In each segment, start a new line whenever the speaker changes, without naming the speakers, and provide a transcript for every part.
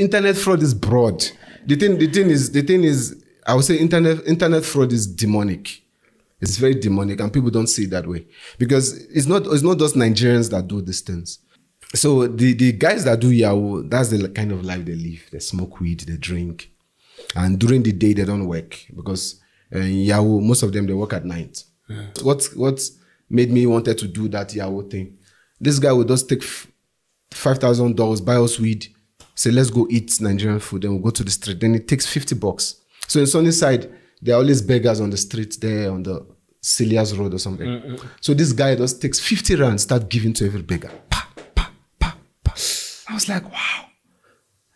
internet fraud is broad. The thing is, I would say internet fraud is demonic. It's very demonic, and people don't see it that way because it's not just Nigerians that do these things. So the guys that do Yahoo, that's the kind of life they live. They smoke weed, they drink, and during the day they don't work because in Yahoo, most of them they work at night. What made me wanted to do that Yahoo thing? This guy would just take $5,000, buy us weed, say let's go eat Nigerian food, then we'll go to the street. Then it takes $50. So in Sunnyside, there are always beggars on the street there on the Celia's Road or something. So this guy just takes 50 rand, start giving to every beggar. Pa, pa, pa, pa. I was like, wow.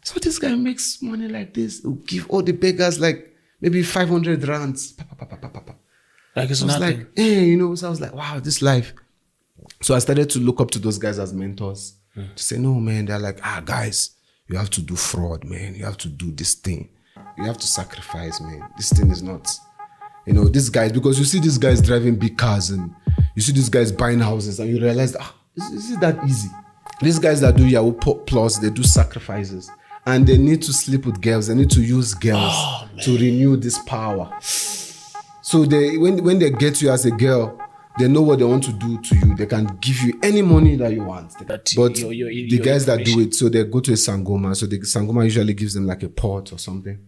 So this guy makes money like this. He'll give all the beggars like maybe 500 rands. Pa, pa, pa, pa, pa, pa.
Like it's nothing.
Like, hey, so I was like, wow, this life. So I started to look up to those guys as mentors. To say, no, man, they're like, guys, you have to do fraud, man. You have to do this thing. You have to sacrifice, man. This thing is not, these guys, because you see these guys driving big cars and you see these guys buying houses and you realize, is it that easy? These guys that do Yahoo Plus, they do sacrifices and they need to sleep with girls. They need to use girls to renew this power. So when they get you as a girl, they know what they want to do to you. They can give you any money that you want. But the guys that do it, so they go to a Sangoma. So the Sangoma usually gives them like a pot or something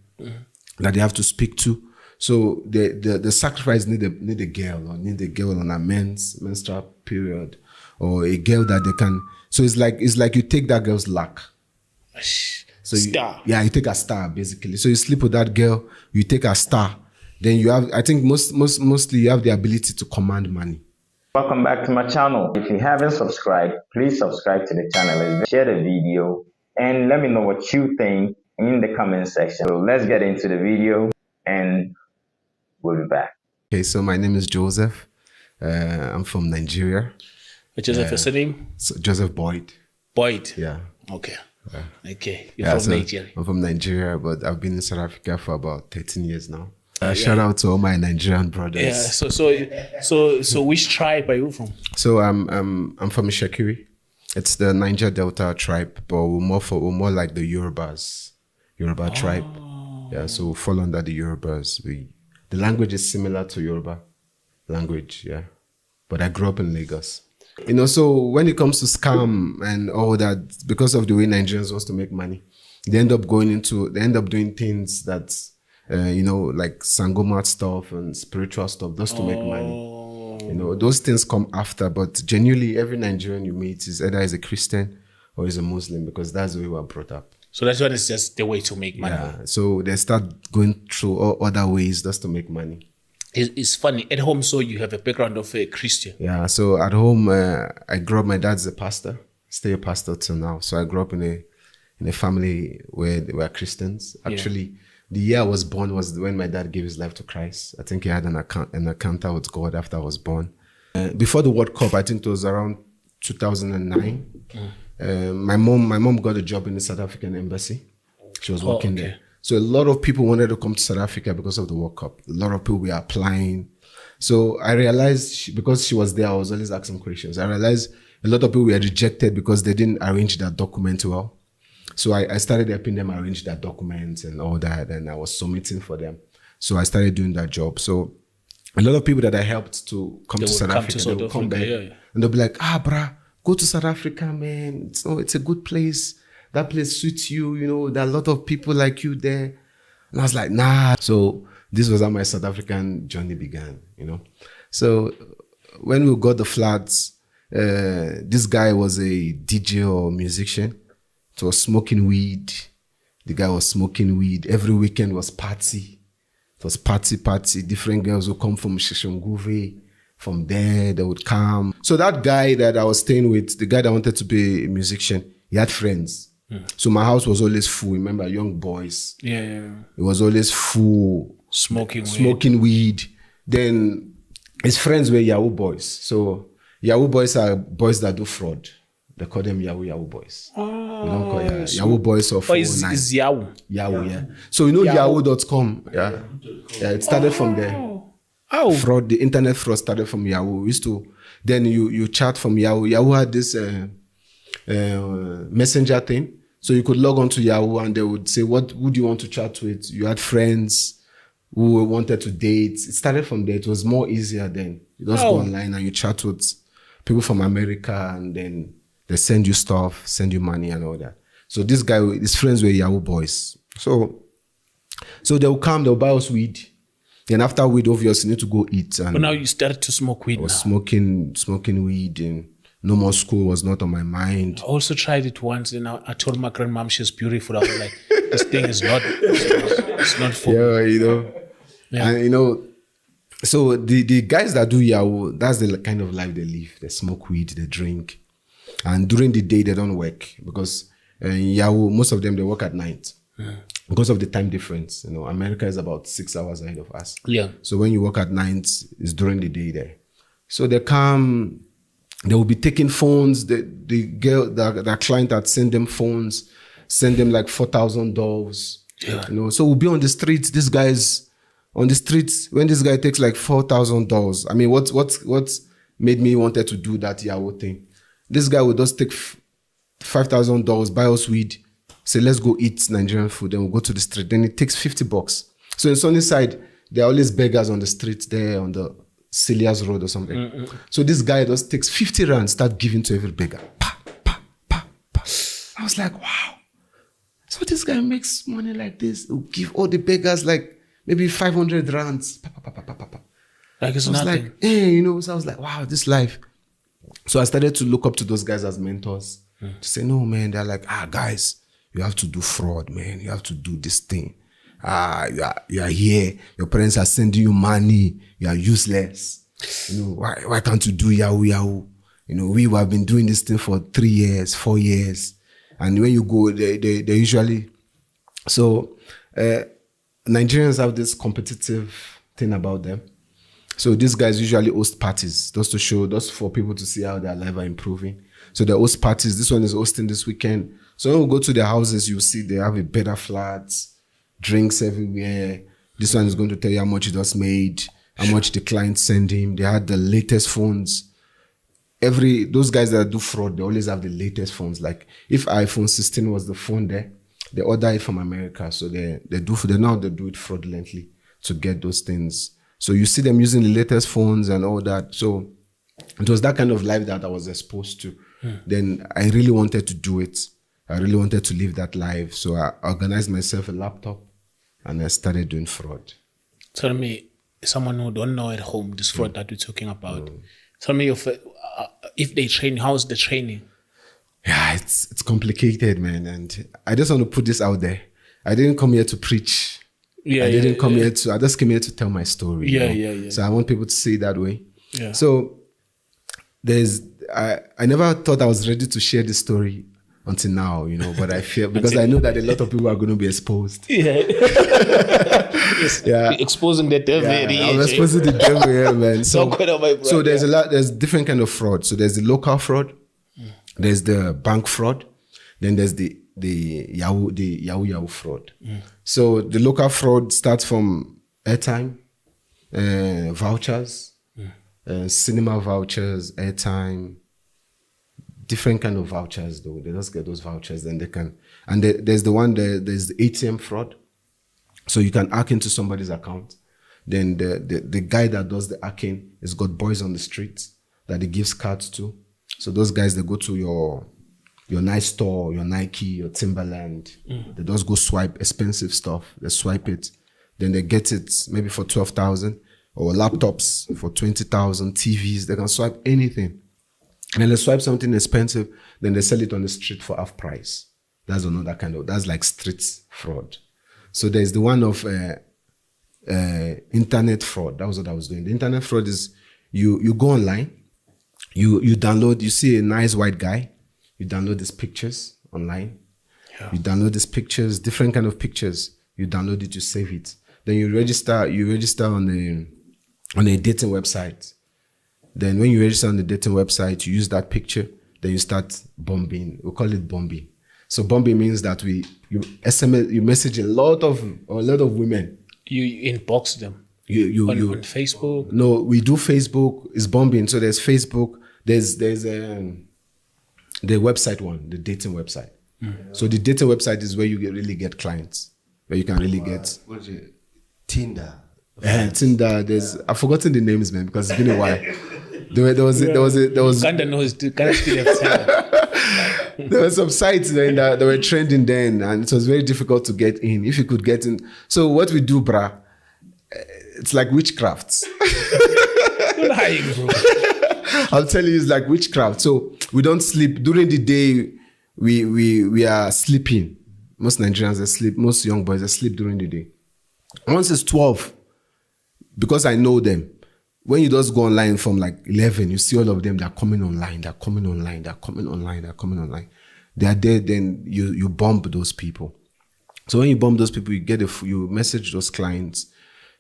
that they have to speak to. So the sacrifice need a girl or need a girl on a menstrual period or a girl that they can. So it's like you take that girl's luck. So you take a star basically. So you sleep with that girl, you take a star. Then you have, I think mostly you have the ability to command money.
Welcome back to my channel. If you haven't subscribed, please subscribe to the channel. Share the video and let me know what you think in the comment section. So let's get into the video and we'll be back.
Okay, so my name is Joseph. I'm from Nigeria.
Joseph, what's your name?
So Joseph Boyd.
Boyd?
Yeah.
Okay. Okay. You're from Nigeria.
I'm from Nigeria, but I've been in South Africa for about 13 years now. Shout out to all my Nigerian brothers.
Yeah. So which tribe are you from?
So I'm from Ishekiri. It's the Niger Delta tribe, but we're more like the Yoruba tribe. Yeah. So we fall under the Yorubas. The language is similar to Yoruba language. Yeah. But I grew up in Lagos. So when it comes to scam and all that, because of the way Nigerians want to make money, they end up doing things that. Like Sangoma stuff and spiritual stuff just to make money. Those things come after, but genuinely every Nigerian you meet is either a Christian or is a Muslim because that's the way we were brought up.
So that's what is just the way to make money.
Yeah, so they start going through all other ways just to make money.
It's funny, at home, so you have a background of a Christian.
Yeah, so at home, I grew up, my dad's a pastor, still a pastor till now. So I grew up in a family where they were Christians. Actually, the year I was born was when my dad gave his life to Christ. I think he had an encounter with God after I was born. Before the World Cup, I think it was around 2009. My mom got a job in the South African embassy. She was working there. So a lot of people wanted to come to South Africa because of the World Cup. A lot of people were applying. So I realized, because she was there, I was always asking questions. I realized a lot of people were rejected because they didn't arrange their document well. So I started helping them arrange their documents and all that, and I was submitting for them. So I started doing that job. So a lot of people that I helped to come to South Africa, they would come back and they'll be like, brah, go to South Africa, man. It's a good place. That place suits you. There are a lot of people like you there. And I was like, nah. So this was how my South African journey began, So when we got the flats, this guy was a DJ or musician. So was smoking weed. The guy was smoking weed. Every weekend was party. It was party. Different girls would come from Shishonguve. From there, they would come. So that guy that I was staying with, the guy that wanted to be a musician, he had friends. So my house was always full. Remember, young boys.
Yeah.
It was always full. Smoking weed. Then his friends were Yahoo boys. So Yahoo boys are boys that do fraud. They call them Yahoo boys. We don't call Yahoo boys or 409.
Is Yahoo?
Yahoo, yeah. So Yahoo.com. Yeah, it started from there. Fraud, the internet fraud started from Yahoo. We used to, then you chat from Yahoo. Yahoo had this messenger thing. So you could log on to Yahoo and they would say, who do you want to chat with? You had friends who wanted to date. It started from there. It was more easier then. You just go online and you chat with people from America, and then they send you stuff, send you money and all that. So this guy, his friends were Yahoo boys. So they'll come, they'll buy us weed. Then after weed, obviously, you need to go eat. And
but now you started to smoke weed.
I was smoking weed, and no more school was not on my mind.
I also tried it once, and I told my grandmom she's beautiful. I was like, this thing is not, it's not for me.
Yeah, you know. Yeah. And, you know, so the guys that do Yahoo, that's the kind of life they live. They smoke weed, they drink. And during the day, they don't work because in Yahoo, most of them, they work at night. Because of the time difference. You know, America is about 6 hours ahead of us.
Yeah.
So when you work at night, it's during the day there. So they come, they will be taking phones. The client had sent them phones, send them like $4,000.
Yeah.
You know, so we'll be on the streets. This guy's on the streets. When this guy takes like $4,000, I mean, what made me wanted to do that Yahoo thing? This guy would just take $5,000, buy us weed, say, let's go eat Nigerian food. Then we'll go to the street. Then it takes $50. So in Sunnyside, there are always beggars on the streets there on the Celia's Road or something. So this guy just takes 50 rand, start giving to every beggar. Pa, pa, pa, pa. I was like, wow. So this guy makes money like this. He'll give all the beggars like maybe 500 rands. Pa, pa, pa, pa, pa, pa.
Like it's nothing.
Like, hey, you know, so I was like, wow, this life. So I started to look up to those guys as mentors. To say, no, man, they're like, guys, you have to do fraud, man. You have to do this thing. You are here. Your parents are sending you money. You are useless. You know, why can't you do Yahoo? You know, we have been doing this thing for 3 years, 4 years. And when you go, they usually... So, Nigerians have this competitive thing about them. So these guys usually host parties just for people to see how their lives are improving. So they host parties. This one is hosting this weekend. So when we go to their houses, you see they have a better flats, drinks everywhere. This one is going to tell you how much he just made, how much the client sent him. They had the latest phones. Those guys that do fraud, they always have the latest phones. Like if iPhone 16 was the phone there, they order it from America. So they do it fraudulently to get those things. So you see them using the latest phones and all that. So it was that kind of life that I was exposed to. Then I really wanted to do it. I really wanted to live that life. So I organized myself a laptop and I started doing fraud.
Tell me, someone who don't know at home, this fraud that we're talking about, tell me if they train, how's the training?
Yeah, it's complicated, man. And I just want to put this out there. I didn't come here to preach. I didn't come here to, I just came here to tell my story. Yeah. So I want people to see it that way. Yeah. So I never thought I was ready to share this story until now, you know, but I fear because I know that a lot of people are going to be exposed. Yeah.
You're exposing the devil.
I'm exposing the devil here, man. So there's different kind of fraud. So there's the local fraud, there's the bank fraud, then there's the Yahoo fraud. So the local fraud starts from airtime, vouchers, cinema vouchers, airtime, different kind of vouchers though. They just get those vouchers, then they can. And there's the ATM fraud. So you can hack into somebody's account. Then the guy that does the hacking has got boys on the streets that he gives cards to. So those guys, they go to your nice store, your Nike, your Timberland. They just go swipe expensive stuff. They swipe it. Then they get it maybe for 12,000 or laptops for 20,000, TVs. They can swipe anything. And then they swipe something expensive. Then they sell it on the street for half price. That's another that's like street fraud. So there's the one of internet fraud. That was what I was doing. The internet fraud is you go online, you download, you see a nice white guy, you download these pictures online. Yeah. You download these pictures, different kind of pictures. You download it, you save it. Then you register on a dating website. Then when you register on the dating website, you use that picture, then you start bombing. We call it bombing. So bombing means that you message a lot of women. You
inbox them.
You
on Facebook?
No, we do Facebook. It's bombing. So there's Facebook. There's the website one, the dating website. So the dating website is where you really get clients, where you can really get
What is it? Tinder.
Tinder. I've forgotten the names, man, because it's been a while. There was
Uganda knows. Uganda still have Tinder.
there were some sites then that were trending then, and it was very difficult to get in. If you could get in, so what we do, brah, it's like witchcrafts.
You're lying, bro.
I'll tell you, it's like witchcraft. So we don't sleep during the day. We are sleeping. Most Nigerians they sleep. Most young boys they sleep during the day. Once it's 12, because I know them. When you just go online from like 11, you see all of them. They're coming online. They're coming online. They're coming online. They're coming online. They are there. Then you bomb those people. So when you bomb those people, you message those clients.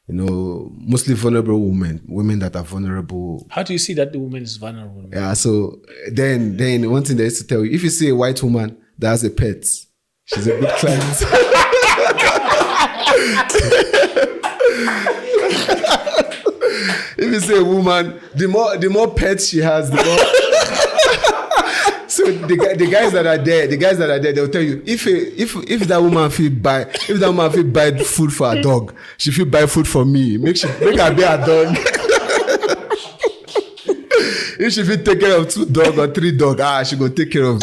You know, mostly vulnerable women that are vulnerable.
How do you see that the woman is vulnerable?
Yeah, so then one thing they used to tell you, if you see a white woman that has a pet, she's a good client. If you see a woman, the more pets she has, the more. So the guys that are there, they'll tell you if that woman feel buy food for a dog, she feel buy food for me. Make her be a dog. If she feel take care of 2 dogs or 3 dogs, she go take care of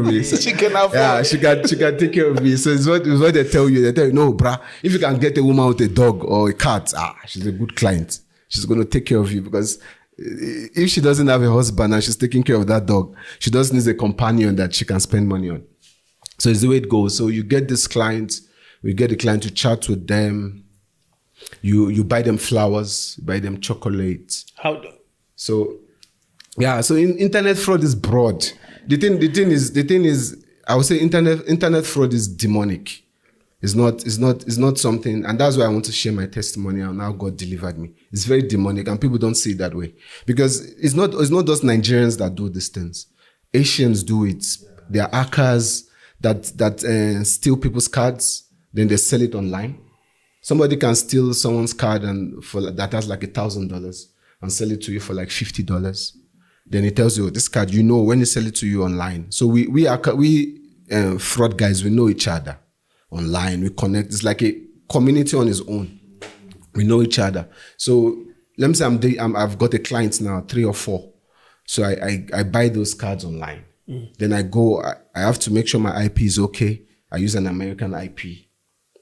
me. So,
She can afford.
yeah, she can take care of me. So it's what they tell you. They tell you, no, bruh, if you can get a woman with a dog or a cat, she's a good client. She's gonna take care of you, because if she doesn't have a husband and she's taking care of that dog, she just needs a companion that she can spend money on. So it's the way it goes. So you get this client, we get the client to chat with them. You buy them flowers, buy them chocolate. So internet fraud is broad. The thing is, I would say internet fraud is demonic. It's not something, and that's why I want to share my testimony and how God delivered me. It's very demonic, and people don't see it that way, because it's not just Nigerians that do these things. Asians do it. There are hackers that steal people's cards, then they sell it online. Somebody can steal someone's card that has like $1,000 and sell it to you for like $50. Then it tells you this card, when they sell it to you online. So we fraud guys, we know each other. Online, we connect. It's like a community on its own. We know each other. So let me say I've got a client now, 3 or 4. So I buy those cards online. Then I go. I have to make sure my IP is okay. I use an American IP.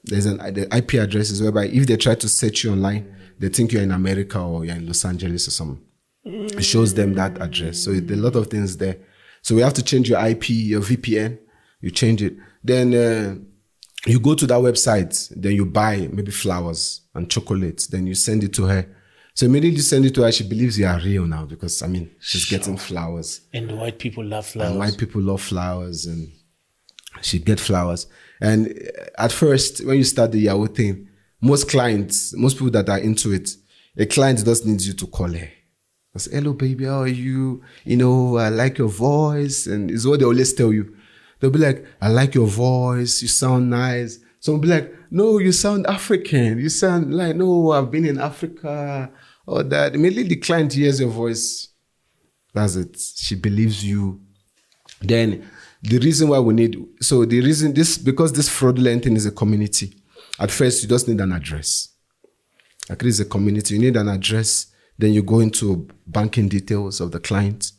The IP address is whereby if they try to search you online, they think you're in America or you're in Los Angeles or something. It shows them that address. So there are a lot of things there. So we have to change your IP, your VPN. You change it. Then you go to that website, then you buy maybe flowers and chocolates, then you send it to her. So immediately you send it to her, she believes you are real now, because she's getting flowers.
And white people love flowers.
And white people love flowers, and she get flowers. And at first, when you start the Yahoo thing, most people that are into it, a client just needs you to call her. I say, hello baby, how are you? I like your voice. And it's what they always tell you. They'll be like, I like your voice. You sound nice. Some will be like, no, you sound African. You sound like, no, I've been in Africa. Or that. Immediately the client hears your voice. That's it. She believes you. Then the reason why because this fraudulent thing is a community. At first, you just need an address. Like, it's a community. You need an address. Then you go into banking details of the client.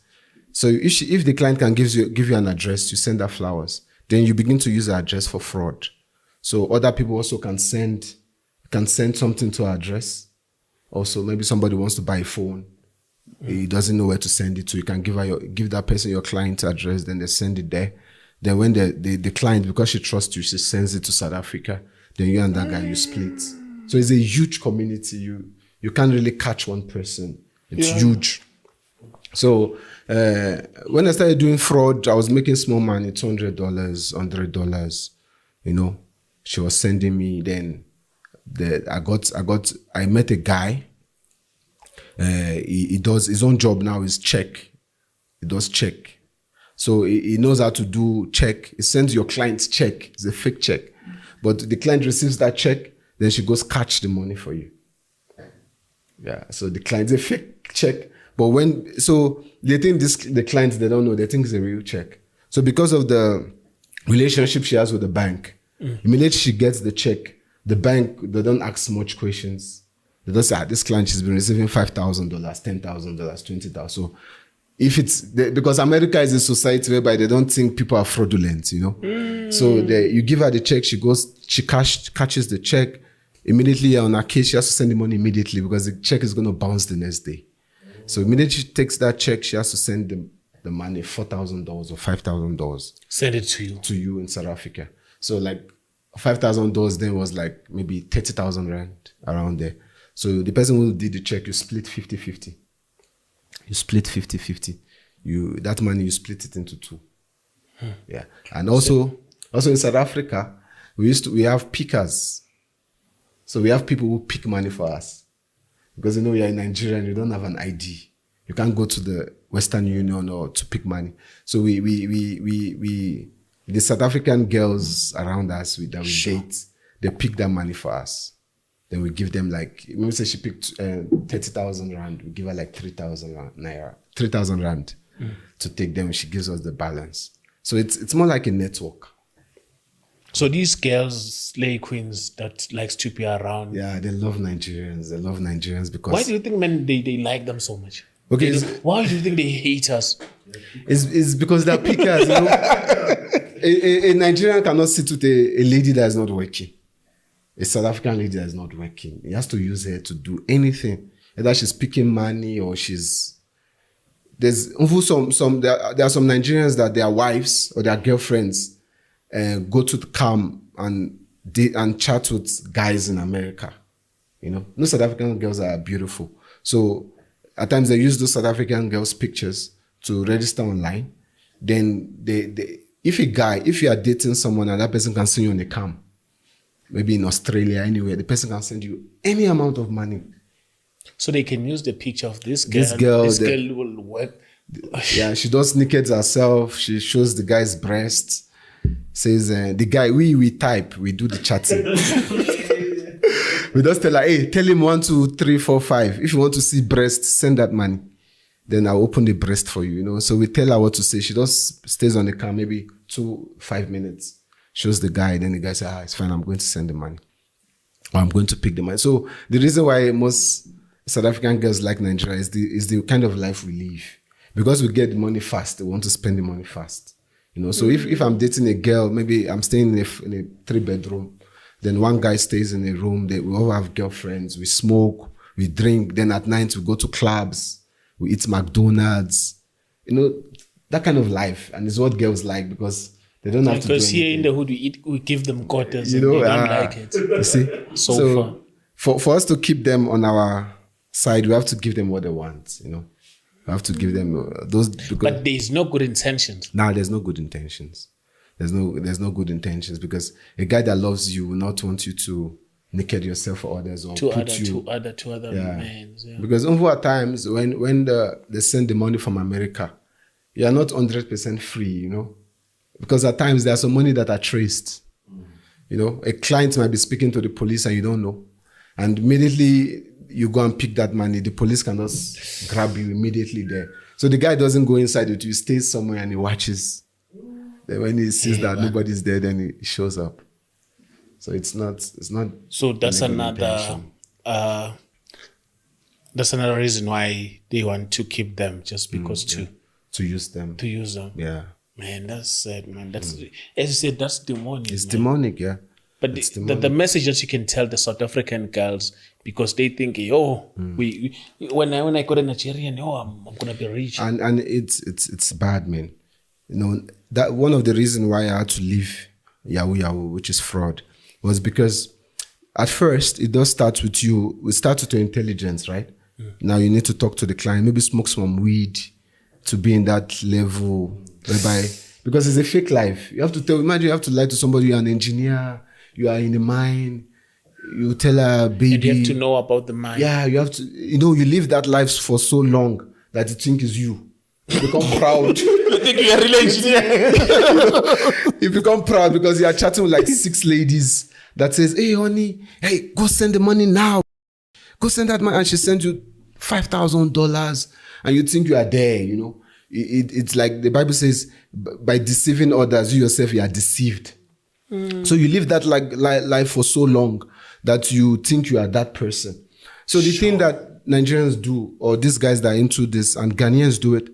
So if the client can give you an address, you send her flowers. Then you begin to use the address for fraud. So other people also can send something to her address. Also, maybe somebody wants to buy a phone. He doesn't know where to send it to. You can give that person your client's address. Then they send it there. Then when the client, because she trusts you, she sends it to South Africa. Then you and that guy, you split. So it's a huge community. You can't really catch one person. It's huge. So when I started doing fraud, I was making small money, $200, $100. She was sending me. Then I met a guy. He does his own job now is check. He does check. So he knows how to do check. He sends your client's check. It's a fake check. But the client receives that check, then she goes catch the money for you. Yeah. So the client's a fake check. But they think the clients, they don't know, they think it's a real check. So because of the relationship she has with the bank. Immediately she gets the check, the bank, they don't ask much questions. They just say, this client, she's been receiving $5,000, $10,000, $20,000. So if because America is a society whereby they don't think people are fraudulent, So you give her the check, she catches the check. Immediately on her case, she has to send the money immediately because the check is going to bounce the next day. So immediately she takes that check, she has to send the money, $4,000 or $5,000.
Send it to you.
To you in South Africa. So like $5,000 then was like maybe 30,000 rand around there. So the person who did the check, you split 50-50. You split 50-50. That money, you split it into two. Yeah. And also in South Africa, we have pickers. So we have people who pick money for us. Because you're in Nigeria and you don't have an ID. You can't go to the Western Union or to pick money. So the South African girls around us that we date, they pick that money for us. Then we give them like, maybe say she picked 30,000 rand, we give her like 3,000 naira, 3,000 rand to take them. She gives us the balance. So it's more like a network.
So these girls, slay queens that likes to be around.
Yeah, they love Nigerians. They love Nigerians because.
Why do you think men they like them so much?
Okay.
Why do you think they hate us?
It's because they're pickers. A Nigerian cannot sit with a lady that is not working. A South African lady that is not working. He has to use her to do anything. Either she's picking money or there are some Nigerians that their wives or their girlfriends go to the camp and chat with guys in America. No South African girls are beautiful. So at times they use those South African girls' pictures to register online. Then if you are dating someone and that person can send you on a camp, maybe in Australia, anywhere, the person can send you any amount of money.
So they can use the picture of this girl. This girl will work.
Yeah, she does naked herself. She shows the guy's breasts. Says the guy, we type, we do the chatting. We just tell her, hey, tell him 1, 2, 3, 4, 5. If you want to see breasts, send that money. Then I'll open the breast for you. So we tell her what to say. She just stays on the car maybe 5 minutes. Shows the guy, then the guy says, it's fine, I'm going to send the money. Or I'm going to pick the money. So the reason why most South African girls like Nigeria is the kind of life we live. Because we get the money fast, they want to spend the money fast. So if I'm dating a girl, maybe I'm staying in a 3-bedroom, then one guy stays in a room, we all have girlfriends, we smoke, we drink, then at night we go to clubs, we eat McDonald's, that kind of life. And it's what girls like because they don't have to do anything. Because
here in the hood, we give them quarters and they don't like it.
You see? So for us to keep them on our side, we have to give them what they want, We have to give them those.
But there's no good intentions.
No, there's no good intentions. There's no good intentions because a guy that loves you will not want you to naked yourself for others or
to
put
other men. Yeah.
Because at times when they send the money from America, you are not 100% free, Because at times there's some money that are traced. A client might be speaking to the police and you don't know. And immediately you go and pick that money, the police can just grab you immediately there. So the guy doesn't go inside with you, he stays somewhere and he watches. Then when he sees that nobody's there, then he shows up. So it's not.
So that's another reason why they want to keep them, just because to
use them.
To use them.
Yeah.
Man, that's sad, man. That's as you said, that's demonic.
It's demonic, yeah.
But the message that you can tell the South African girls, because they think, when I go to Nigeria, I'm gonna be rich.
And it's bad, man. That one of the reasons why I had to leave Yahoo, which is fraud, was because at first it does start with you. We start with your intelligence, right? Now you need to talk to the client, maybe smoke some weed to be in that level, whereby because it's a fake life. You have to imagine you have to lie to somebody. You're an engineer. You are in the mine. You tell a baby.
And you have to know about the mine.
Yeah, you have to. You live that life for so long that you think is you. You become proud.
You think you're a real engineer.
You become proud because you are chatting with like 6 ladies that says, hey, honey, hey, go send the money now. Go send that money. And she sends you $5,000 and you think you are there, You It's like the Bible says, by deceiving others, you yourself, you are deceived. So you live that life for so long that you think you are that person. So the thing that Nigerians do, or these guys that are into this, and Ghanaians do it,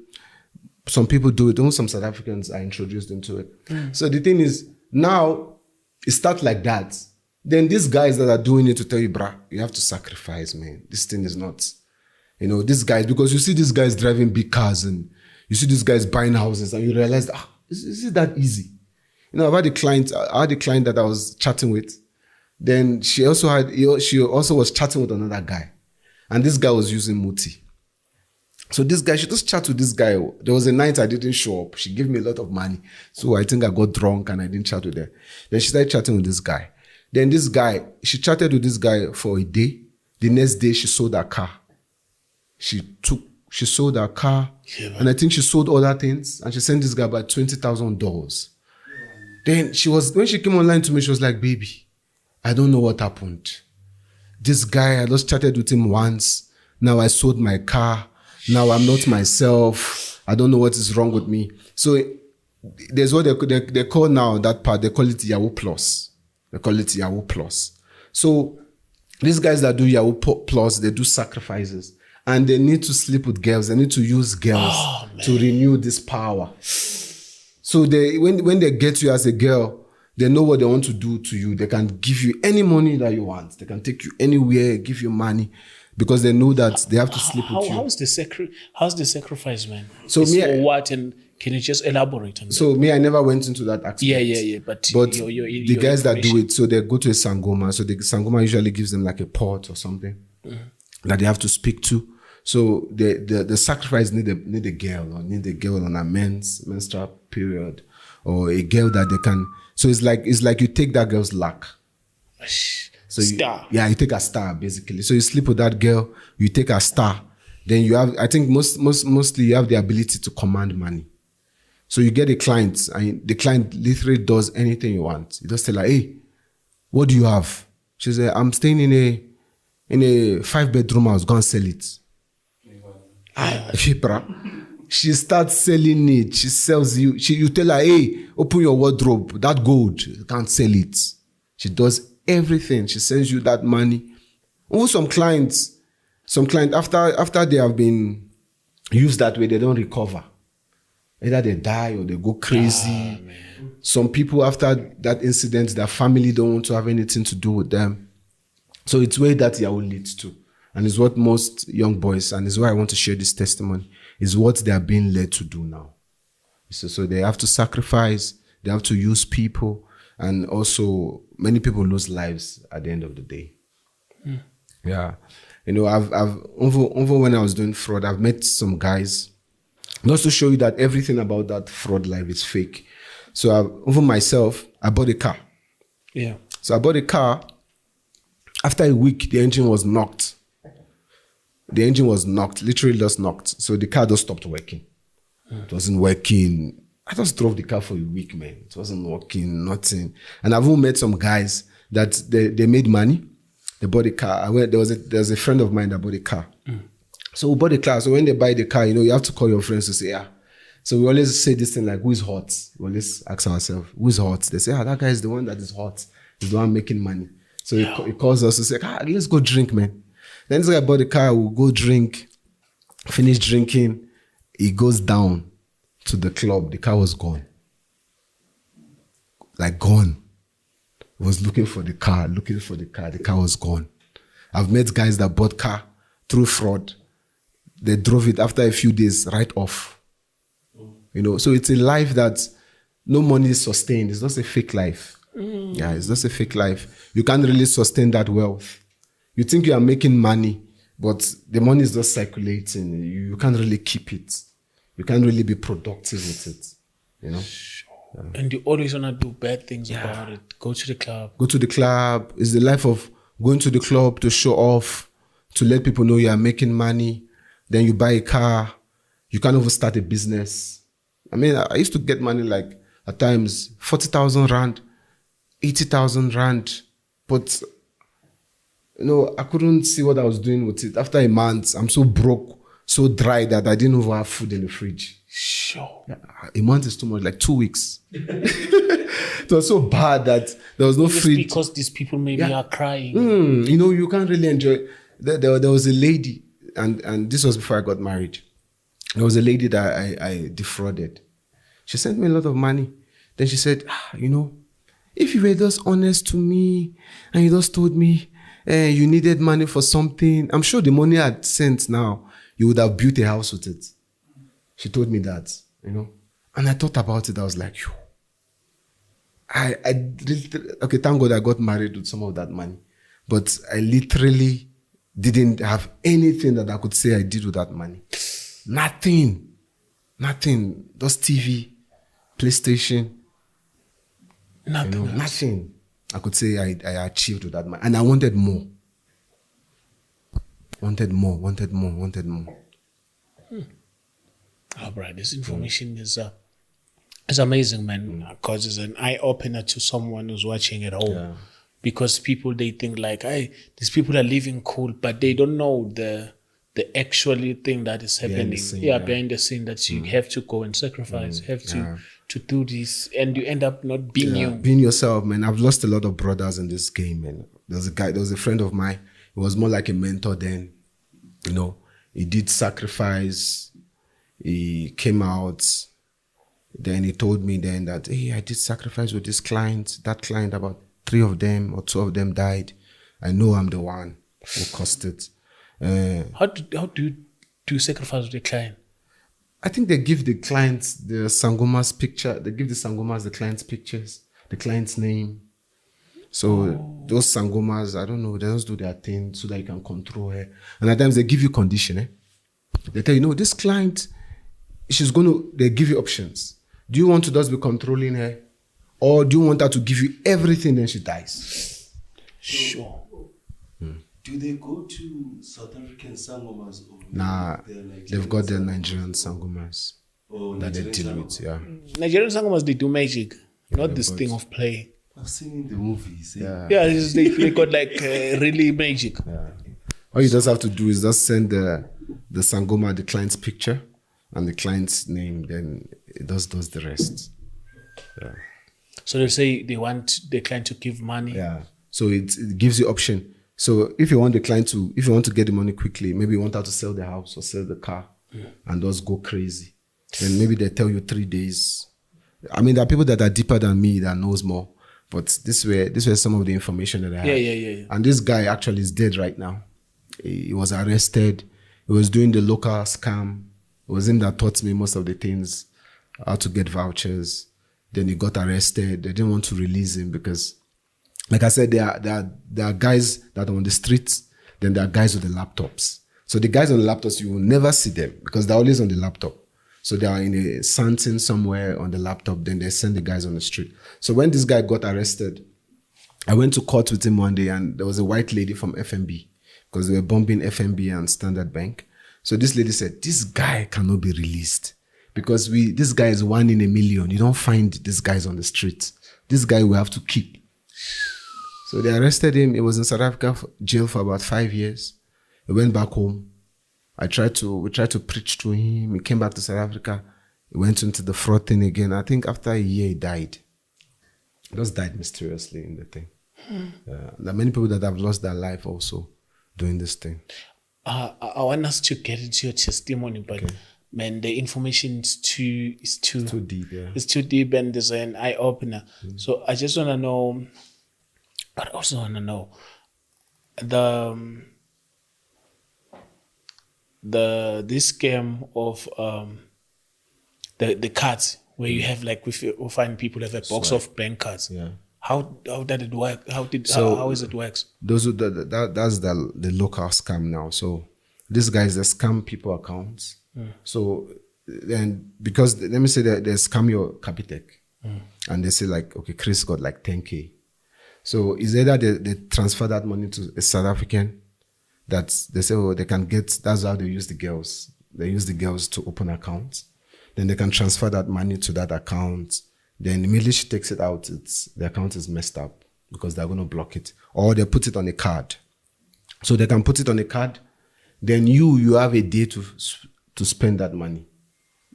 some people do it, even some South Africans are introduced into it. So the thing is, now it starts like that. Then these guys that are doing it to tell you, bruh, you have to sacrifice, man. This thing is not, these guys, because you see these guys driving big cars and you see these guys buying houses and you realize, is it that easy? I had a client that I was chatting with. Then she also was chatting with another guy. And this guy was using Muti. So this guy, she just chat with this guy. There was a night I didn't show up. She gave me a lot of money. So I think I got drunk and I didn't chat with her. Then she started chatting with this guy. Then this guy, she chatted with this guy for a day. The next day, she sold her car. She sold her car. Yeah, and I think she sold other things. And she sent this guy about $20,000. Then when she came online to me, she was like, baby, I don't know what happened. This guy, I just chatted with him once. Now I sold my car. Now I'm not myself. I don't know what is wrong with me. So there's what they call now that part, they call it Yahoo Plus. They call it Yahoo Plus. So these guys that do Yahoo Plus, they do sacrifices. And they need to sleep with girls. They need to use girls to renew this power. So when they get you as a girl, they know what they want to do to you. They can give you any money that you want. They can take you anywhere, give you money, because they know that they have to sleep with you.
How's the sacrifice, man?
So
for what? And can you just elaborate on that?
So I never went into that aspect.
Yeah. But
the guys that do it, so they go to a Sangoma. So the Sangoma usually gives them like a pot or something that they have to speak to. So the sacrifice need a girl, or need a girl on a menstrual period, or a girl that they can. So it's like you take that girl's luck. So you take a star basically. So you sleep with that girl, you take a star. Then you have, I think mostly you have the ability to command money. So you get a client, and the client literally does anything you want. You just tell her, hey, what do you have? She says, I'm staying in a 5-bedroom house. Go and sell it. She starts selling it. She sells you. You tell her, hey, open your wardrobe. That gold, you can't sell it. She does everything. She sends you that money. Even some clients after they have been used that way, they don't recover. Either they die or they go crazy. Some people after that incident, their family don't want to have anything to do with them. So it's where that Yahoo leads to. And it's what most young boys, and it's why I want to share this testimony, is what they are being led to do now. So they have to sacrifice, they have to use people, and also many people lose lives at the end of the day. Yeah. I've over when I was doing fraud, I've met some guys, just to show you that everything about that fraud life is fake. So over myself, I bought a car.
Yeah.
So I bought a car. After a week, the engine was knocked. The engine was knocked, literally just knocked. So the car just stopped working. It wasn't working. I just drove the car for a week, man. It wasn't working, nothing. And I've even met some guys that they made money. They bought a car. There was a friend of mine that bought a car. So we bought a car. So when they buy the car, you have to call your friends to say, yeah. So we always say this thing like, who is hot? We always ask ourselves, who is hot? They say, that guy is the one that is hot. He's the one making money. So he calls us to say, let's go drink, man. Then this guy bought the car, we'll go drink, finish drinking. He goes down to the club. The car was gone. Like gone. He was looking for the car. The car was gone. I've met guys that bought car through fraud. They drove it after a few days right off. So it's a life that no money is sustained. It's just a fake life. Yeah, it's just a fake life. You can't really sustain that wealth. You think you are making money, but the money is just circulating. You can't really keep it. You can't really be productive with it. Yeah.
And you always want to do bad things about it. Go to the club. It's the life of going to the club to show off, to let people know you are making money. Then you buy a car. You can't even start a business. I mean, I used to get money like at times 40,000 rand, 80,000 rand. But, I couldn't see what I was doing with it. After a month, I'm so broke. so dry that I didn't even have food in the fridge.
Sure.
Yeah, a month is too much, like 2 weeks. It was so bad that there was no fridge.
Because these people maybe are crying.
You know, you can't really enjoy. There was a lady, and this was before I got married. There was a lady that I defrauded. She sent me a lot of money. Then she said, you know, if you were just honest to me and you just told me you needed money for something, I'm sure the money I'd sent now, you would have built a house with it. She told me that, you know. And I thought about it. I was like, phew. Okay, thank God I got married with some of that money. But I literally didn't have anything that I could say I did with that money. Nothing. Just TV, PlayStation.
Nothing.
You know, nothing I could say I achieved with that money. And I wanted more. Wanted more.
Oh, bro, this information is amazing, man. Because it's an eye-opener to someone who's watching at home.
Yeah.
Because people, they think like, hey, these people are living cool, but they don't know the actually thing that is happening. Behind the scene, that you have to go and sacrifice, have to do this, and you end up not being you.
Being yourself, man. I've lost a lot of brothers in this game, man. There was a friend of mine. He was more like a mentor then. You know, he did sacrifice. He came out. Then he told me then that, hey, I did sacrifice with this client. That client, about 3 of them or 2 of them died. I know I'm the one who caused it.
How do you do sacrifice with the client?
I think they give the clients the Sangoma's picture. They give the Sangomas the client's pictures, the client's name. So those Sangomas, I don't know, they just do their thing so that you can control her. And at times they give you condition. They tell you, no, this client, they give you options. Do you want to just be controlling her? Or do you want her to give you everything then she dies?
Sure.
Do they go to South African Sangomas?
Nah, they've got their Nigerian Sangomas that they deal with,
Nigerian Sangomas, they do magic, not this thing of play.
I've seen in the movies.
They got like really magic.
Yeah. All you just have to do is just send the Sangoma the client's picture and the client's name, then it just does the rest. Yeah.
So they say they want the client to give money.
Yeah. So it gives you option. So if you want to get the money quickly, maybe you want her to sell the house or sell the car and just go crazy. Then maybe they tell you 3 days. I mean, there are people that are deeper than me that knows more. But this was some of the information that I had.
Yeah.
And this guy actually is dead right now. He was arrested. He was doing the local scam. It was him that taught me most of the things, how to get vouchers. Then he got arrested. They didn't want to release him because, like I said, there are guys that are on the streets. Then there are guys with the laptops. So the guys on the laptops, you will never see them because they're always on the laptop. So they are in a something somewhere on the laptop. Then they send the guys on the street. So when this guy got arrested, I went to court with him one day, and there was a white lady from FNB because they were bombing FNB and Standard Bank. So this lady said, this guy cannot be released because this guy is 1 in a million. You don't find these guys on the street. This guy we have to keep. So they arrested him. He was in South Africa jail for about 5 years. He went back home. We tried to preach to him. He came back to South Africa. He went into the fraud thing again. I think after a year, he died. He just died mysteriously in the thing. There are many people that have lost their life also doing this thing.
I want us to get into your testimony, but man, the information is too
deep. Yeah.
It's too deep, and there's an eye opener. So I just want to know. But I also want to know this scam of the cards where you have like we find people have a box of bank cards.
Yeah.
How did it work? How is it works?
That's the local scam now. So these guys they scam people accounts. So then because let me say that they scam your Capitec and they say like, okay, Chris got like 10K. So it's either they transfer that money to a South African that they say, oh, they can get, that's how they use the girls. They use the girls to open accounts. Then they can transfer that money to that account. Then immediately she takes it out, the account is messed up because they're going to block it. Or they put it on a card. So they can put it on a card. then you have a day to spend that money.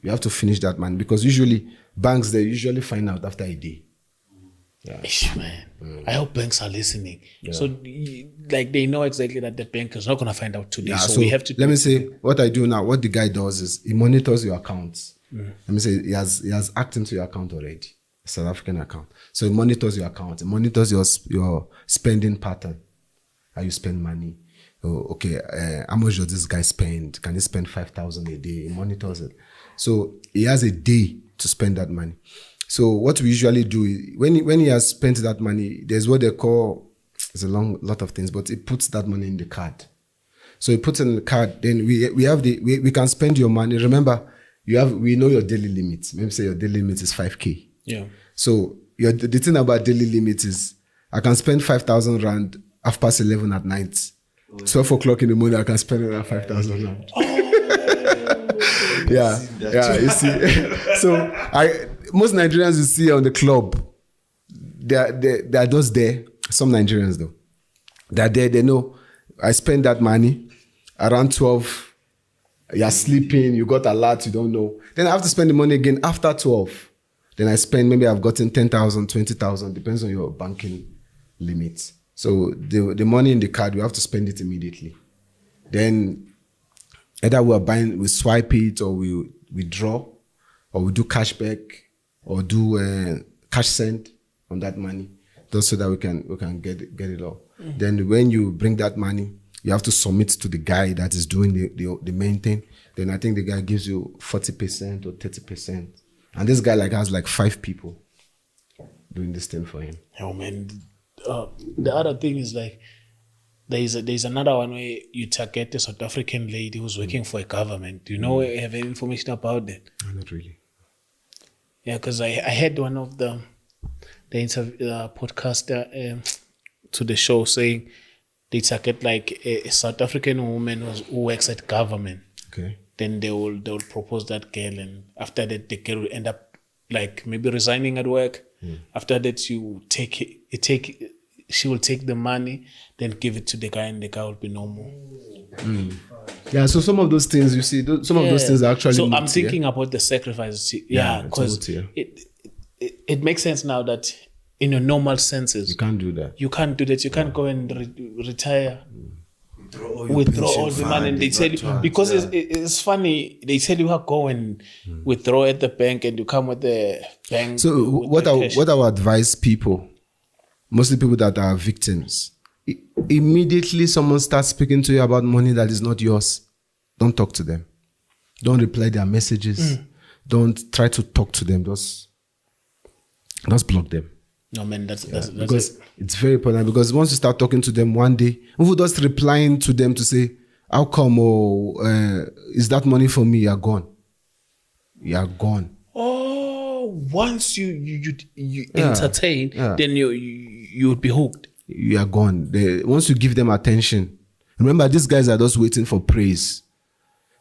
You have to finish that money because usually banks, they usually find out after a day. Yeah.
Ish, man. I hope banks are listening. So, like, they know exactly that the bank is not going to find out today.
Yeah,
so we have to.
Let me say what I do now. What the guy does is he monitors your accounts. Let me say he has hacked into your account already, a South African account. So he monitors your account. He monitors your spending pattern, how you spend money. Oh, okay, how much does this guy spend? Can he spend 5,000 a day? He monitors it. So he has a day to spend that money. So what we usually do is when he has spent that money, there's what they call, it's a lot of things, but he puts that money in the card. So he puts it in the card, then we can spend your money. Remember, we know your daily limit. Maybe say your daily limit is 5K.
Yeah.
So the thing about daily limit is I can spend 5,000 rand 11:30 at night. 12 o'clock in the morning, I can spend around 5,000 rand. Yeah, you see. So most Nigerians you see on the club, they are just there. Some Nigerians though, they're there. They know I spend that money around 12. You're sleeping. You got a lot. You don't know. Then I have to spend the money again after 12. Then I spend, maybe I've gotten 10,000, 20,000, depends on your banking limit. So the money in the card, we have to spend it immediately. Then either we swipe it, or we withdraw, or we do cashback, or do cash send on that money, just so that we can get it all. Mm-hmm. Then when you bring that money, you have to submit to the guy that is doing the main thing. Then I think the guy gives you 40% or 30%. And this guy has 5 people doing this thing for him.
Oh man, the other thing is there's another one where you target a South African lady who's working for a government. Do you know have any information about that?
No, not really.
Yeah, because I had one of the podcaster to the show saying they target a South African woman who works at government. Okay. Then they will propose that girl, and after that the girl will end up maybe resigning at work. After that she will take the money, then give it to the guy, and the guy will be normal.
Yeah, so some of those things you see, of those things are actually.
So I'm thinking about the sacrifice. Yeah, because it makes sense now that in your normal senses
you can't do that.
You can't do that. You can't go and retire. Withdraw all the money, and they tell you because it's funny. They tell you how go and withdraw at the bank, and you come with the bank.
So what I would advise people, mostly people that are victims, immediately someone starts speaking to you about money that is not yours, don't talk to them. Don't reply their messages. Don't try to talk to them. Just block them.
No man, that's
because it's very important. Because once you start talking to them one day, if just replying to them to say, "How come? Is that money for me?" You're gone. You're gone.
Oh, once you entertain, then you would be hooked.
You are gone. Once you give them attention, remember these guys are just waiting for praise.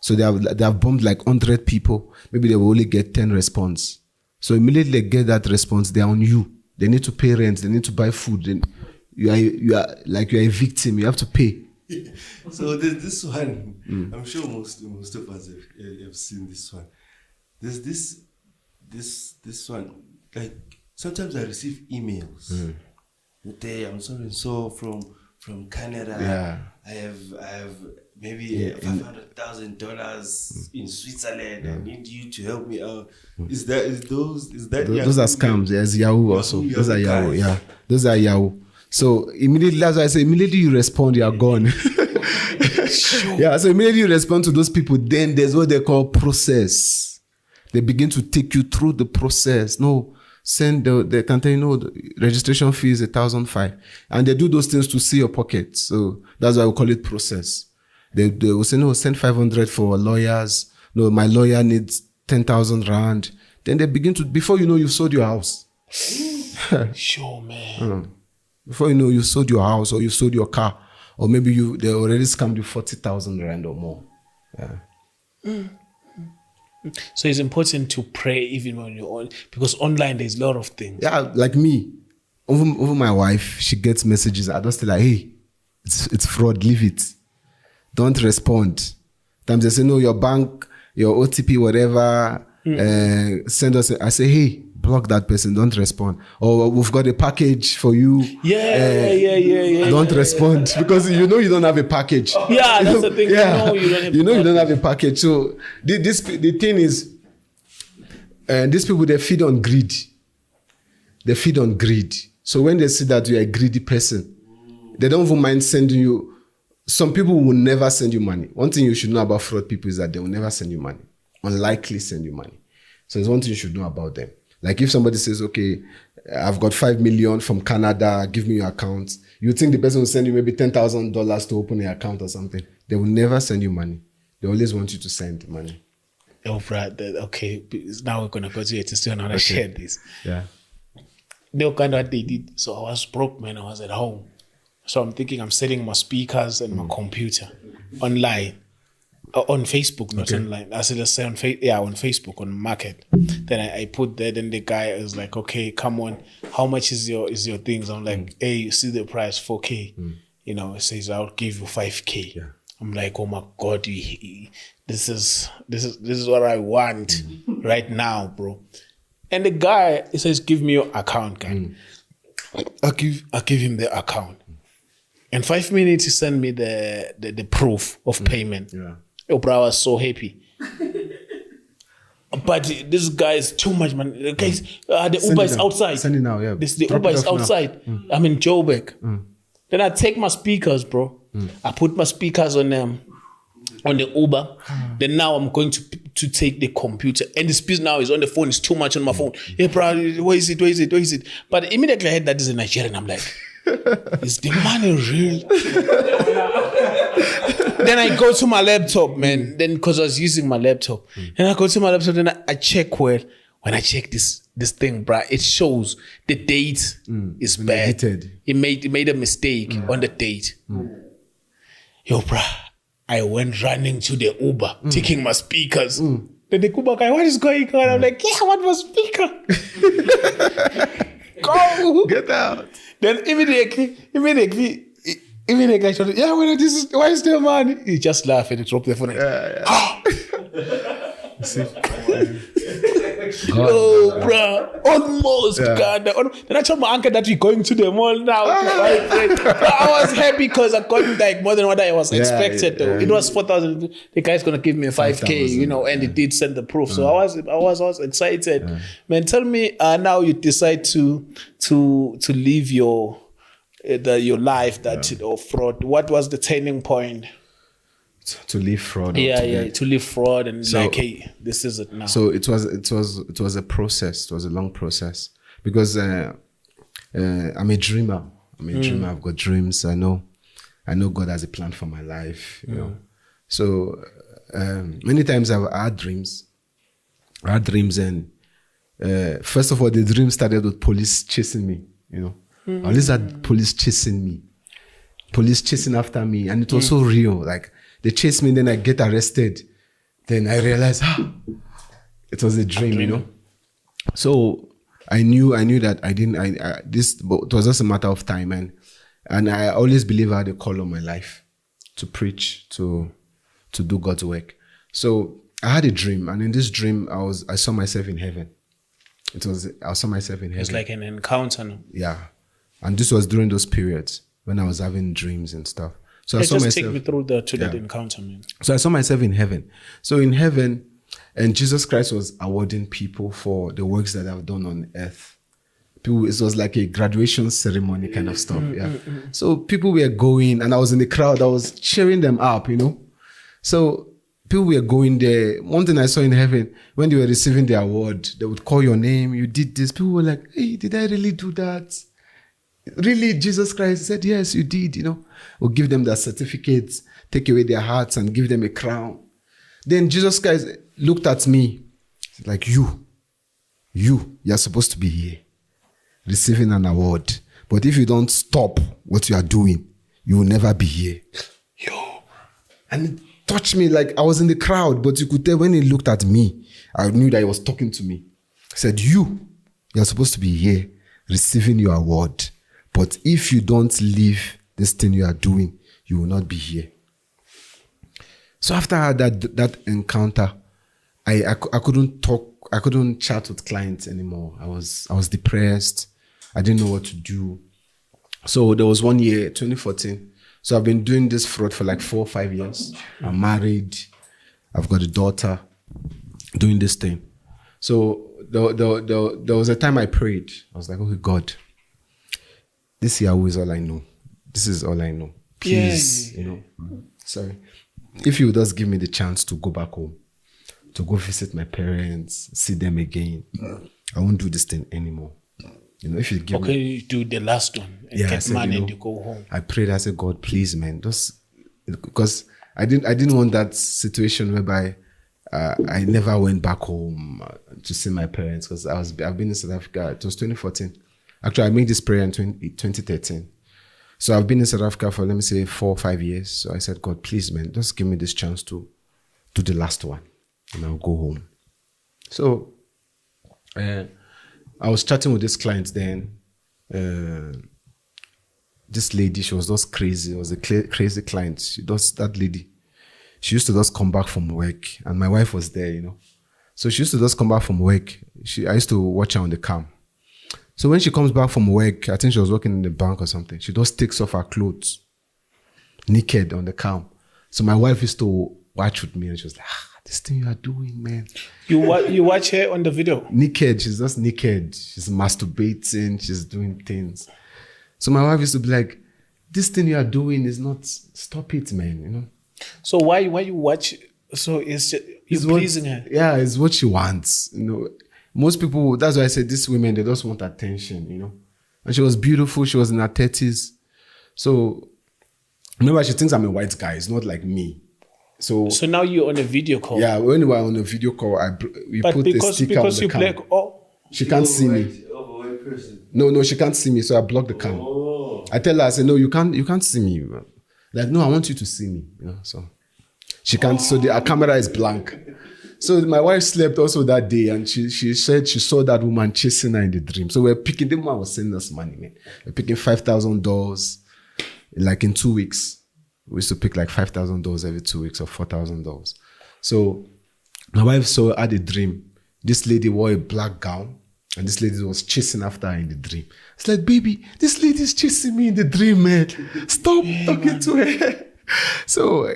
So they have bombed 100 people. Maybe they will only get 10 response. So immediately they get that response, they're on you. They need to pay rent. They need to buy food. Then you are a victim. You have to pay.
So there's this one. I'm sure most of us have seen this one. There's this one. Sometimes I receive emails. Today I'm so from Canada. Yeah. I have maybe $500,000 in Switzerland. I need you to help me out. Is that
those are scams? There's Yahoo also. Those are Yahoo. Yeah, those are Yahoo. So immediately, that's why I say immediately you respond, you are gone. Sure. Yeah. So immediately you respond to those people. Then there's what they call process. They begin to take you through the process. No. Send they can tell you, the registration fee is 1,500, and they do those things to see your pocket. So that's why we call it process. They will say, no, send 500 for lawyers. No, my lawyer needs 10,000 rand. Then they begin to, before you know, you've sold your house.
Sure, man.
Before you know, you've sold your house, or you've sold your car, or maybe they already scammed you 40,000 rand or more. Yeah.
So it's important to pray even when you're on, because online there's a lot of things.
Yeah, like me, over my wife, she gets messages. I just tell her, hey, it's fraud, leave it. don't respond. Sometimes they say, no, your bank, your OTP, whatever, send us. I say, hey, block that person, don't respond. Or we've got a package for you. Don't respond because you know you don't have a package.
Yeah, that's the thing.
Yeah.
You know
you don't have a package. So the thing is, these people, they feed on greed. They feed on greed. So when they see that you're a greedy person, they don't even mind sending you. Some people will never send you money. One thing you should know about fraud people is that they will never send you money. Unlikely send you money. So there's one thing you should know about them. Like if somebody says, okay, I've got 5 million from Canada, give me your account. You think the person will send you maybe $10,000 to open an account or something. They will never send you money. They always want you to send money.
Oh, Brad, okay, now we're going to go to it to still not share this.
Yeah.
They were kind of what they did. So I was broke, man. I was at home. So I'm thinking I'm setting my speakers and my computer online. On Facebook, not online. I said, let's say on Facebook, on Market. Then I put that, and the guy is like, okay, come on, how much is your things? I'm like, hey, you see the price, 4K. You know, it says I'll give you 5K. Yeah. I'm like, oh my God, this is what I want right now, bro. And the guy, he says, give me your account, guy. I give him the account. In 5 minutes, he sent me the proof of payment. Yeah. Your bro was so happy. But this guy is too much, man. The guys, the Uber is outside.
Send it now, yeah.
The Uber is outside. I'm in Joburg. Then I take my speakers, bro. I put my speakers on the Uber. Then now I'm going to take the computer. And the speed now is on the phone. It's too much on my phone. Hey, bro, where is it? But immediately I heard that is a Nigerian. I'm like, is the money real? Then I go to my laptop, man. Then because I was using my laptop. And I go to my laptop, then I check when I check this thing, bruh, it shows the date is bad. It made a mistake on the date. Yo, bruh, I went running to the Uber, taking my speakers. Then the Uber guy, what is going on? I'm like, yeah, what was speaker? Go!
Get out.
Then immediately, I told him, yeah, why is there money? He just laughed and he dropped the phone. Oh, bro, almost. God. Then I told my uncle that we're going to the mall now. I was happy because I got like more than what I was expected. It was 4,000. The guy's gonna give me a 5K, you know, and he did send the proof. So I was excited. Man, tell me now you decide to leave your life of fraud. What was the turning point?
To leave fraud.
To leave fraud and like, hey, this is it now.
So it was a process. It was a long process because I'm a dreamer. I've got dreams. I know God has a plan for my life. You know. So many times I've had dreams. And first of all, the dream started with police chasing me. You know. I always had police chasing me, police chasing after me, and it was so real. Like they chase me, then I get arrested. Then I realized, it was a dream, you know. So I knew that it was just a matter of time, and I always believe I had a call on my life to preach, to do God's work. So I had a dream, and in this dream, I saw myself in heaven. I saw myself in heaven.
It's like an encounter. No?
Yeah. And this was during those periods when I was having dreams and stuff. So I saw myself.
Take me through that encounter, man.
So I saw myself in heaven. So in heaven, and Jesus Christ was awarding people for the works that I've done on earth. It was like a graduation ceremony kind of stuff. So people were going, and I was in the crowd. I was cheering them up, you know. So people were going there. One thing I saw in heaven, when they were receiving the award, they would call your name. You did this. People were like, hey, did I really do that? Really, Jesus Christ said, yes, you did, you know. We'll give them their certificates, take away their hearts and give them a crown. Then Jesus Christ looked at me like, you're supposed to be here, receiving an award. But if you don't stop what you are doing, you will never be here. And it touched me like I was in the crowd, but you could tell when he looked at me, I knew that he was talking to me. He said, you're supposed to be here, receiving your award. But if you don't leave this thing you are doing, you will not be here. So after I had that encounter, I couldn't talk, I couldn't chat with clients anymore. I was depressed. I didn't know what to do. So there was one year, 2014. So I've been doing this fraud for like 4 or 5 years. I'm married. I've got a daughter doing this thing. So there was a time I prayed. I was like, okay, God, this Yahoo is all I know. This is all I know. Please, sorry. If you would just give me the chance to go back home, to go visit my parents, see them again, I won't do this thing anymore. If you give me...
you do the last one and get money and you go home.
I prayed, I said, God, please, man, just... Because I didn't want that situation whereby I never went back home to see my parents, because I've been in South Africa. It was 2014. Actually, I made this prayer in 2013. So I've been in South Africa for, let me say, 4 or 5 years. So I said, God, please, man, just give me this chance to do the last one, and I'll go home. So I was chatting with this client then. This lady, she was just crazy. It was a crazy client. That lady, she used to just come back from work, and my wife was there, So she used to just come back from work. I used to watch her on the cam. So when she comes back from work, I think she was working in the bank or something, she just takes off her clothes, naked on the cam. So my wife used to watch with me, and she was like, this thing you are doing, man.
You watch her on the video?
Naked, she's just naked. She's masturbating, she's doing things. So my wife used to be like, this thing you are doing is not, stop it, man,
So why you watch? So it's pleasing her?
Yeah, it's what she wants, Most people, that's why I said these women, they just want attention, And she was beautiful, she was in her 30s. So, remember, she thinks I'm a white guy, it's not like me. So
now you're on a video call?
Yeah, when we were on a video call, we put a sticker on the cam. She can't see me. No, she can't see me, so I block the cam. I tell her, I say, no, you can't see me. Like, no, I want you to see me, so she can't, so our camera is blank. So my wife slept also that day, and she said she saw that woman chasing her in the dream. So the woman was sending us money, man. We're picking $5,000, like in 2 weeks. We used to pick like $5,000 every 2 weeks or $4,000. So my wife had a dream. This lady wore a black gown, and this lady was chasing after her in the dream. It's like, baby, this lady's chasing me in the dream, man. Stop talking to her. So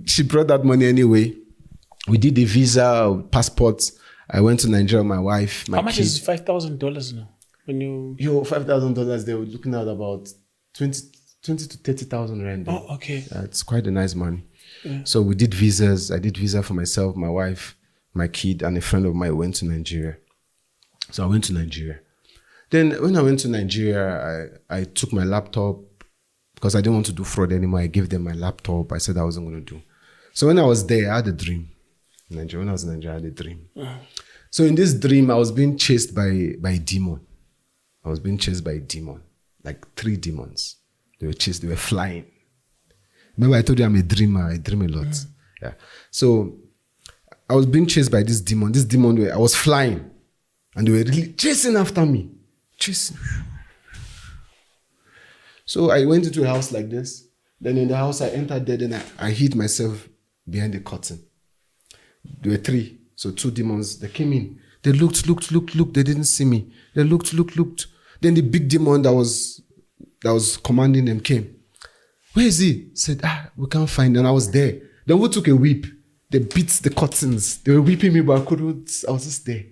she brought that money anyway. We did the visa, passports. I went to Nigeria with my wife, my
How much
kid.
is $5,000 now? When you...
$5,000, they were looking at about 20 to 30,000 rand.
Oh, okay.
It's quite a nice money.
Yeah.
So we did visas. I did visa for myself, my wife, my kid, and a friend of mine went to Nigeria. So I went to Nigeria. Then when I went to Nigeria, I took my laptop because I didn't want to do fraud anymore. I gave them my laptop. I said I wasn't going to do. So when I was there, I had a dream. When I was in Nigeria, I had a dream. So in this dream, I was being chased by a demon. I was being chased by a demon, like 3 demons. They were flying. Remember I told you I'm a dreamer. I dream a lot. Yeah. So I was being chased by this demon. This demon, I was flying. And they were really chasing after me. Chasing. So I went into a house like this. Then in the house, I entered there. Then I hid myself behind the curtain. There were 3. So 2 demons, they came in. They looked. They didn't see me. They looked. Then the big demon that was commanding them came. Where is he? Said, we can't find him. And I was there. Then we took a whip. They beat the curtains. They were whipping me, but I was just there.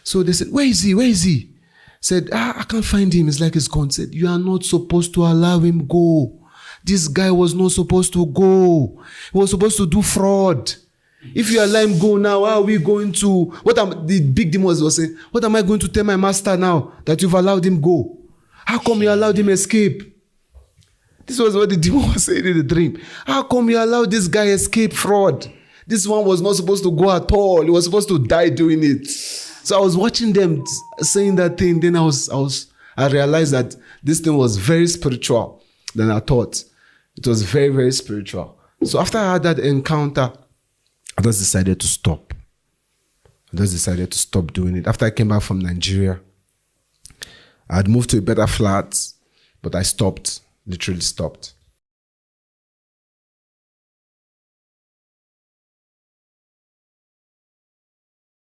So they said, where is he? Said, I can't find him. It's like he's gone. Said, you are not supposed to allow him go. This guy was not supposed to go. He was supposed to do fraud. If you allow him go now, how are we going to... the big demons was saying, what am I going to tell my master now that you've allowed him go? How come you allowed him escape? This was what the demon was saying in the dream. How come you allowed this guy escape fraud? This one was not supposed to go at all. He was supposed to die doing it. So I was watching them saying that thing. Then I realized that this thing was very spiritual than I thought. It was very, very spiritual. So after I had that encounter, I just decided to stop. Doing it. After I came back from Nigeria, I had moved to a better flat, but I stopped, literally stopped.